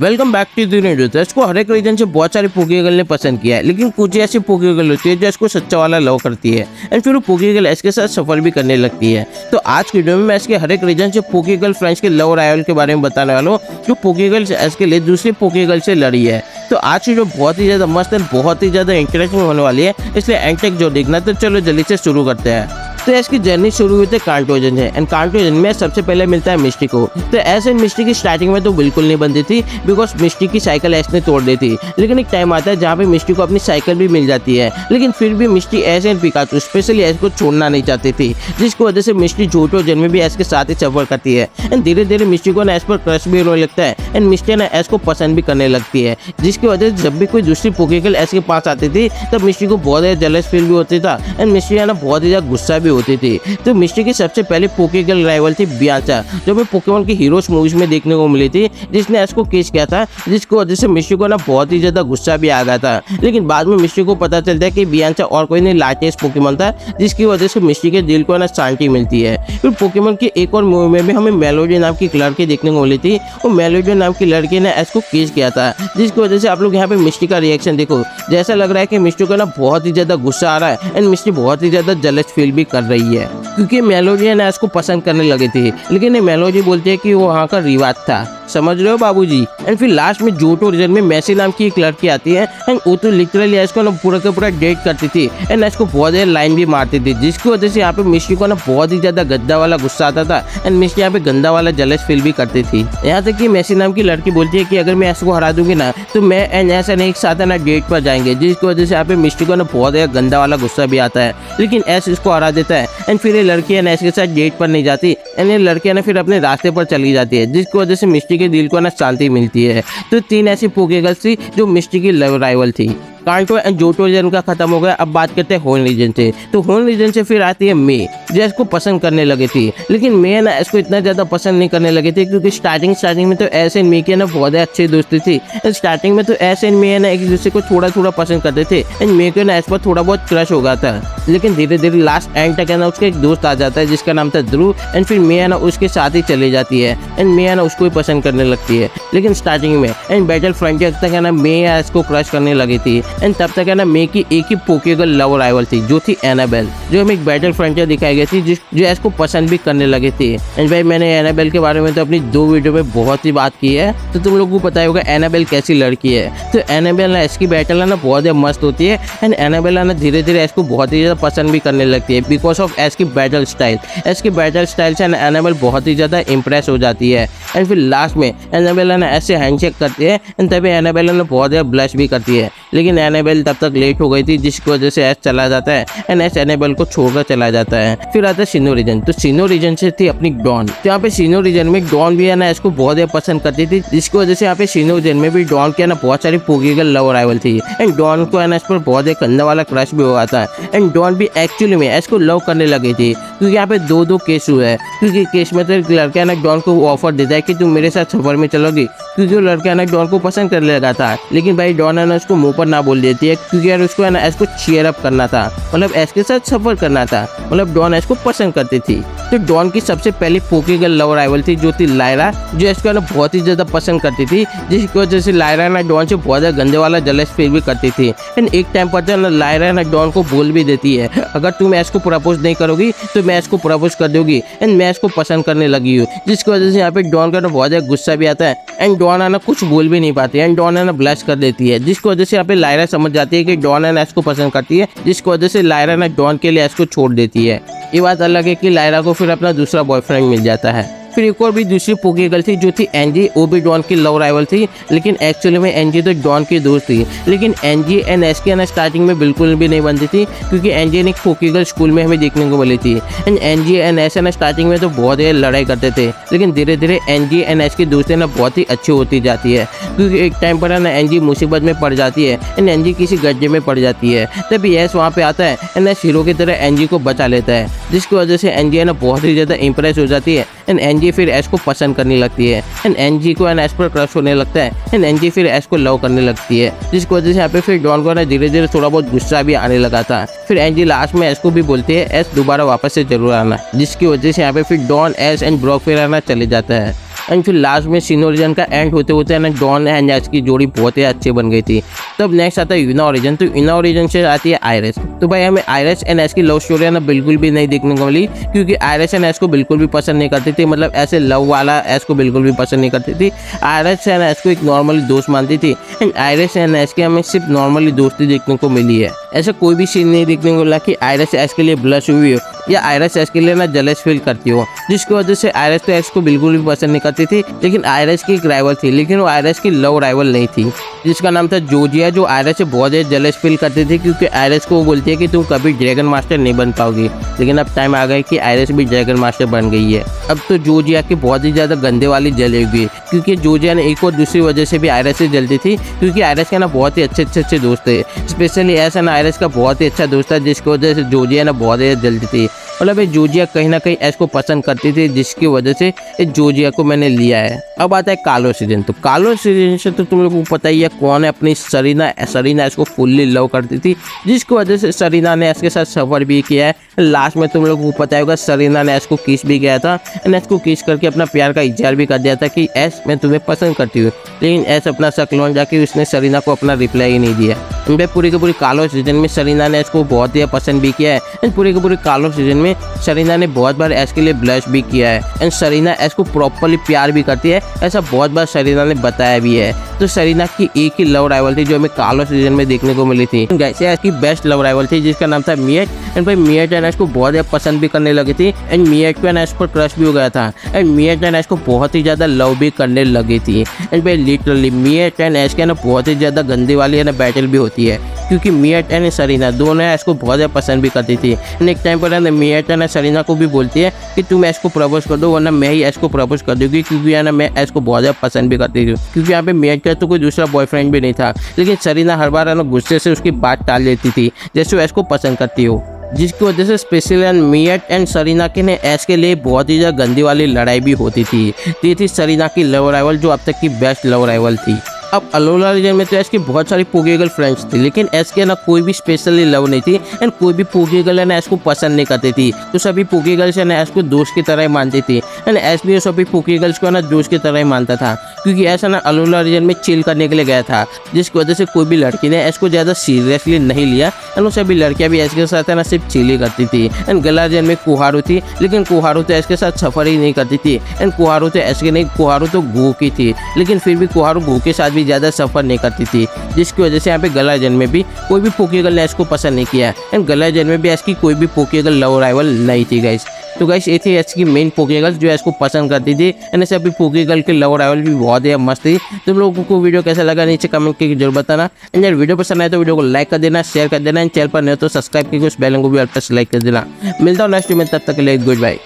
Welcome back to the news. इसको हर एक रीजन से बहुत सारे पोके गर्ल ने पसंद किया है, लेकिन कुछ ऐसी पोके गर्ल होती है जो इसको सच्चा वाला लव करती है एंड फिर वो पोके गर्ल इसके साथ सफर भी करने लगती है। तो आज की वीडियो में मैं इसके हर एक रीजन से पोके गर्ल फ्रेंड्स के लव राइवल के बारे में बताने वाला हूँ, जो पोके गर्ल इसके लिए दूसरी पोके गर्ल से लड़ी है। तो आज की जो बहुत ही ज्यादा मस्त है, बहुत ही ज्यादा इंटरेस्टिंग होने वाली है, इसलिए एंड तक जो देखना। तो चलो जल्दी से शुरू करते हैं। तो इसकी जर्नी शुरू हुई थी कांटोजन से एंड कांटोजन में सबसे पहले मिलता है मिस्टी को। तो ऐसे मिस्टी की स्टार्टिंग में तो बिल्कुल नहीं बनती थी, बिकॉज मिस्टी की साइकिल ऐसे तोड़ दी थी। लेकिन एक टाइम आता है जहाँ पे मिस्टी को अपनी साइकिल भी मिल जाती है, लेकिन फिर भी मिस्टी ऐसे एंड पिकाचू स्पेशली ऐसे को छोड़ना नहीं चाहती थी, जिसकी वजह से मिस्टी जोटो जन में भी ऐसे के साथ ही सफर करती है एंड धीरे धीरे मिस्टी को ना ऐसे पर क्रश भी होने लगता है एंड मिस्टी ना ऐसे को पसंद भी करने लगती है, जिसकी वजह से जब भी कोई दूसरी पोकेगर्ल ऐसे के पास आती थी तब मिस्टी को बहुत ज़्यादा जेलस फील भी होती था एंड मिस्टी ना बहुत ही ज़्यादा गुस्सा भी होती थी। तो मिस्टी की सबसे पहले पोकेगर्ल राइवल थी बियांचा, जो हमें पोकेमॉन की हीरोज मूवीज में देखने को मिली थी, जिसने इसको केस किया था, जिसकी वजह से मिस्टी को ना बहुत ही ज्यादा गुस्सा भी आ गया था। लेकिन बाद में मिस्टी को पता चलता है कि बियांचा और कोई नहीं लार्जेस्ट पोकेमॉन था, जिसकी वजह से मिस्टी के दिल को ना शांति मिलती है। फिर पोकेमॉन की एक और मूवी में भी हमें मेलोडी नाम की लड़की देखने को मिली थी। वो मेलोडी नाम की लड़की ने इसको केस किया था, जिसकी वजह से आप लोग यहाँ पे मिस्टी का रिएक्शन देखो, जैसा लग रहा है कि मिस्टी को ना बहुत ही ज्यादा गुस्सा आ रहा है एंड मिस्टी बहुत ही ज्यादा जेलस फील भी कर रही है, क्योंकि मेलोडी ने इसको पसंद करने लगी थी। लेकिन मेलोडी बोलती है कि वो वहाँ का रिवाज था, समझ रहे हो बाबूजी। एंड फिर लास्ट में जोटो रीजन में मैसी नाम की एक लड़की आती है एंड वो तो लिटरली इसको ना पूरा का पूरा डेट करती थी एंड इसको बहुत ज्यादा लाइन भी मारती थी, जिसकी वजह से यहाँ पे मिस्टी को ना बहुत ही ज्यादा गद्दा वाला गुस्सा आता था एंड मिस्टी यहाँ पे गंदा वाला जलस फील भी करती थी। यहाँ तक कि मैसी नाम की लड़की बोलती है कि अगर मैं इसको हरा दूंगी ना तो मैं एंड ऐसा नहीं एक साथ ना डेट पर जाएंगे, जिसकी वजह से यहाँ पे मिस्टी को ना बहुत ज्यादा गंदा वाला गुस्सा भी आता है। लेकिन ऐस इसको हरा देता है एंड फिर ये लड़की है ना इसके साथ डेट पर नहीं जाती एंड ये लड़कियां ना फिर अपने रास्ते पर चली जाती है, जिसकी वजह से मिस्टी के दिल को ना शांति मिलती है। तो तीन ऐसी पोकेगर्ल्स थी जो मिस्टी की लव राइवल थी। कांटो एंड जोटो रीजन का खत्म हो गया। अब बात करते हैं होन रीजन से। तो होन रीजन से फिर आती है मे, जो इसको पसंद करने लगी थी, लेकिन मे ना इसको इतना ज्यादा पसंद नहीं करने लगी थी, क्योंकि स्टार्टिंग में तो ऐसे मे की ना बहुत अच्छी दोस्ती थी। स्टार्टिंग में तो ऐसे मे ना एक दूसरे को थोड़ा थोड़ा पसंद करते थे एंड मे को ना इस पर थोड़ा बहुत क्रश हो गया था। लेकिन धीरे धीरे लास्ट एंड तक है ना उसका एक दोस्त आ जाता है जिसका नाम था ध्रुव एंड फिर मे ना उसके साथ ही चली जाती है एंड मे ना उसको ही पसंद करने लगती है। लेकिन स्टार्टिंग में एंड बैटल फ्रंटियर तक है ना मे इसको क्रश करने लगी थी एंड तब तक है ना मे की एक ही पोकेगर्ल लव राइवल थी, जो थी एनाबेल, जो हमें एक बैटल फ्रंटियर दिखाई गई थी जो इसको पसंद भी करने लगे थे। एंड भाई मैंने एनाबेल के बारे में तो अपनी 2 वीडियो में बहुत ही बात की है, तो तुम लोगों को पता होगा एनाबेल कैसी लड़की है। तो एनाबेल ना इसकी बैटल है ना बहुत ही मस्त होती है एंड एनाबेल ना धीरे धीरे इसको बहुत ही ज्यादा पसंद भी करने लगती है, बिकॉज ऑफ इसकी बैटल स्टाइल। इसकी बैटल स्टाइल से एनाबेल बहुत ही ज्यादा इंप्रेस हो जाती है एंड फिर लास्ट में एनाबेल ना ऐसे हैंडशेक करती है एंड तभी एनाबेल ना बहुत ज्यादा ब्लश भी करती है। लेकिन एनाबेल तब तक लेट हो गई थी, जिसकी वजह से एस चला जाता है एंड एस एनाबेल को छोड़कर चला जाता है। फिर आता है सिनो रीजन। तो सिनो रीजन से थी अपनी डॉन। तो यहाँ पे सिनो रीजन में डॉन भी है ना इसको बहुत ज्यादा पसंद करती थी, जिसकी वजह से यहाँ पे सिनो रीजन में भी डॉन के ना बहुत सारी पोकेगर्ल लव राइवल थी एंड डॉन को है ना इस पर बहुत एक गंदा वाला क्रश भी हुआ था एंड डॉन भी एक्चुअली में इसको लव करने लगी थी, क्योंकि यहाँ पे 2 केस हुए हैं। क्योंकि केस में तो एक लड़का ना डॉन को ऑफर देता है कि तुम मेरे साथ सफर में चलोगी, क्योंकि वो लड़का ना डॉन को पसंद करने लगा था। लेकिन भाई डॉन है ना उसको मुंह पर ना बोल देती है, क्योंकि यार उसको है ना इसको चीयर अप करना था, मतलब इसके साथ सफर करना था, मतलब डॉन इसको पसंद करती थी। तो डॉन की सबसे पहली पोकेगर्ल लव राइवल थी, जो थी लायरा, जो इसको ना बहुत ही ज्यादा पसंद करती थी, जिसकी वजह से लायरा ना डॉन से बहुत ज्यादा गंदे वाला जलस फील भी करती थी एंड एक टाइम पर ना लायरा ना डॉन को बोल भी देती है, अगर तुम इसको प्रपोज नहीं करोगी तो मैं इसको प्रपोज कर दूंगी एंड मैं इसको पसंद करने लगी हूँ, जिसकी वजह से यहाँ पे डॉन का ना बहुत ज्यादा गुस्सा भी आता है एंड डॉन है ना कुछ बोल भी नहीं पाती एंड डॉन है ना ब्लश कर देती है, जिसकी वजह से यहाँ पे लायरा समझ जाती है कि डॉन है ना इसको पसंद करती है, जिसकी वजह से लायरा ना डॉन के लिए इसको छोड़ देती है। ये बात अलग है कि लायरा को फिर अपना दूसरा बॉयफ्रेंड मिल जाता है। फिर एक और भी दूसरी पोकेगर्ल थी, जो थी एंजी, वो भी डॉन की लव राइवल थी, लेकिन एक्चुअली में एंजी तो डॉन की दोस्त थी। लेकिन एंजी एंड एस के ना स्टार्टिंग में बिल्कुल भी नहीं बनती थी, क्योंकि एंजी ने एक पोकेगर्ल स्कूल में हमें देखने को मिली थी एंड एंजी एंड एस ना स्टार्टिंग में तो बहुत ही लड़ाई करते थे, लेकिन धीरे धीरे एंजी एंड एस की दोस्ती ना बहुत ही अच्छी होती जाती है, क्योंकि एक टाइम पर ना एंजी मुसीबत में पड़ जाती है एंड एंजी किसी गड्ढे में पड़ जाती है, तभी एस वहाँ पे आता है एंड एस हीरो की तरह एंजी को बचा लेता है, जिसकी वजह से एंजी है ना बहुत ही ज्यादा इंप्रेस हो जाती है एंड एनजी फिर एस को पसंद करने लगती है एंड एनजी को एस पर क्रश होने लगता है एंड एनजी फिर एस को लव करने लगती है, जिसकी वजह से यहाँ पे फिर डॉन को धीरे धीरे थोड़ा बहुत गुस्सा भी आने लगा था। फिर एनजी लास्ट में एस को भी बोलती है एस दोबारा वापस से जरूर आना, जिसकी वजह से यहाँ पे फिर डॉन एस एंड ब्रॉक फिर आना चले जाता है। एंड फिर लास्ट में सीन ओरिजिन का एंड होते होते ना डॉन एंड एस की जोड़ी बहुत ही अच्छी बन गई थी। तब नेक्स्ट आता है यूना ओरिजिन। तो यूना ओरिजिन से आती है आयरिस। तो भाई हमें आयरिस एंड एस की लव स्टोरी है ना बिल्कुल भी नहीं देखने को मिली, क्योंकि आयरिस एंड एस को बिल्कुल भी पसंद नहीं करती थी, मतलब ऐसे लव वाला एस को बिल्कुल भी पसंद नहीं करती थी। आयरिस एंड एस को एक नॉर्मली दोस्त मानती थी एंड आयरिस एंड एस की हमें सिर्फ नॉर्मली दोस्ती देखने को मिली है। ऐसा कोई भी सीन नहीं देखने को मिला कि आयरिस एस के लिए ब्लश हुई हो या आयरिस एस के लिए ना जेलस फील करती हो, जिसकी वजह से आयरिस तो एस को बिल्कुल भी पसंद नहीं करती थी। लेकिन आयरिस की एक राइवल थी, लेकिन वो आयरिस की लव राइवल नहीं थी, जिसका नाम था जोजिया, जो आयरिस से बहुत ज़्यादा जेलस फील करती थी, क्योंकि आयरिस को वो बोलती है कि तुम कभी ड्रैगन मास्टर नहीं बन पाओगी। लेकिन अब टाइम आ गया कि आयरिस भी ड्रैगन मास्टर बन गई है। अब तो जोजिया की बहुत ही ज़्यादा गंदे वाली जलेगी, क्योंकि जोजिया ने एक और दूसरी वजह से भी आयरिस से जलती थी, क्योंकि आयरिस के ना बहुत ही अच्छे दोस्त थे। स्पेशली ऐसा ना आयरिस का बहुत ही अच्छा दोस्त था, जिसकी वजह से जोजिया ना बहुत ज़्यादा जलती थी। मतलब ये जोजिया कहीं ना कहीं एस को पसंद करती थी, जिसकी वजह से इस जोजिया को मैंने लिया है। अब आता है कालो सीजन। तो कालो सीजन से तो तुम लोगों को पता ही है कौन है, अपनी सरीना एस को फुल्ली लव करती थी, जिसकी वजह से सरीना ने एस के साथ सफ़र भी किया है। लास्ट में तुम लोगों को पता होगा सरीना ने एस को किस भी किया था एंड एस को किस करके अपना प्यार का इजहार भी कर दिया था कि एस मैं तुम्हें पसंद करती हूँ। लेकिन एस अपना शक लौट जाके उसने सरीना को अपना रिप्लाई ही नहीं दिया। इनपे पूरी के पूरी कालो सीजन में सरीना ने एस को बहुत ही पसंद भी किया है एंड पूरी के पूरी कालो सीजन में सरीना ने बहुत बार एस के लिए ब्लश भी किया है एंड सरीना एस को प्रॉपर्ली प्यार भी करती है, ऐसा बहुत बार सरीना ने बताया भी है। तो सरीना की एक ही लव राइवल थी जो हमें कालो सीजन में देखने को मिली थी। एस की बेस्ट लव राइवल थी जिसका नाम था मिएट एंड भाई मिएट एंड एस को बहुत ज़्यादा पसंद भी करने लगी थी एंड मिएट को एस पर क्रश भी हो गया था एंड मिएट एंड एस को बहुत ही ज़्यादा लव भी करने लगी थी। एंड भाई लिटरली मिएट एंड एस के ना बहुत ही ज़्यादा गंदी वाली है ना बैटल भी होती है, क्योंकि मिएट एंड सरीना दोनों एस को बहुत ज़्यादा पसंद भी करती थी। एक टाइम पर मिएट एंड सरीना को भी बोलती है कि तुम एस को प्रपोज कर दो, वरना मैं ही एस को प्रपोज कर दूंगी, क्योंकि है ना मैं एस को बहुत ज़्यादा पसंद भी करती थी। क्योंकि यहाँ पे मिएट का तो कोई दूसरा बॉयफ्रेंड भी नहीं था, लेकिन सरीना हर बार है ना गुस्से से उसकी बात टाल देती थी, जैसे वो एस को पसंद करती हो, जिसकी वजह से स्पेशली मिएट एंड सरीना के ने एस के लिए बहुत ही ज़्यादा गंदी वाली लड़ाई भी होती थी। ये थी सरीना की लव राइवल, जो अब तक की बेस्ट लव राइवल थी। अब अलोला रीजन में तो एस की बहुत सारी पोगी गर्ल फ्रेंड्स थी, लेकिन एस के ना कोई भी स्पेशली लव नहीं थी एंड कोई भी पोगी गर्ल है ना एस को पसंद नहीं करती थी। तो सभी पोगी गर्ल्स है ना एस को दोस्त की तरह ही मानती थी एंड एस भी सभी पोगी गर्ल्स को ना दोस्त की तरह ही मानता था, क्योंकि एस ना अलोला रीजन में चिल करने के लिए गया था, जिसकी वजह से कोई भी लड़की ने एस को ज़्यादा सीरियसली नहीं लिया एंड वो सभी लड़कियाँ भी एस के साथ है ना सिर्फ चिल ही करती थी। एंड गला रीजन में कुहारू थी, लेकिन कुहारू तो एस के साथ सफ़र ही नहीं करती थी एंड कुहारू तो एस के नहीं, कुहारू तो गू की थी, लेकिन फिर भी कुहारू गू के साथ भी ज़्यादा सफ़र नहीं करती थी, जिसकी वजह से यहाँ पे गला जन में भी कोई भी पोकी गर्ल ने एस को पसंद नहीं किया एंड गला जन में भी एस की कोई भी पोकी गर्ल लव राइवल नहीं थी गाइस। तो गाइस ये थी एस की मेन पोकी गर्ल्स जो एस को पसंद करती थी एंड ऐसे अभी पोकी गर्ल की लव राइवल भी बहुत ही मस्त थी। तुम लोगों को वीडियो कैसा लगा नीचे कमेंट करके जरूर बताना एंड यार वीडियो पसंद आए तो वीडियो को लाइक कर देना, शेयर कर देना एंड चैनल पर नहीं तो सब्सक्राइब करके उस बेल को भी ऑल पर सेलेक्ट कर देना। मिलता हूँ नेक्स्ट में, तब तक के लिए गुड बाय।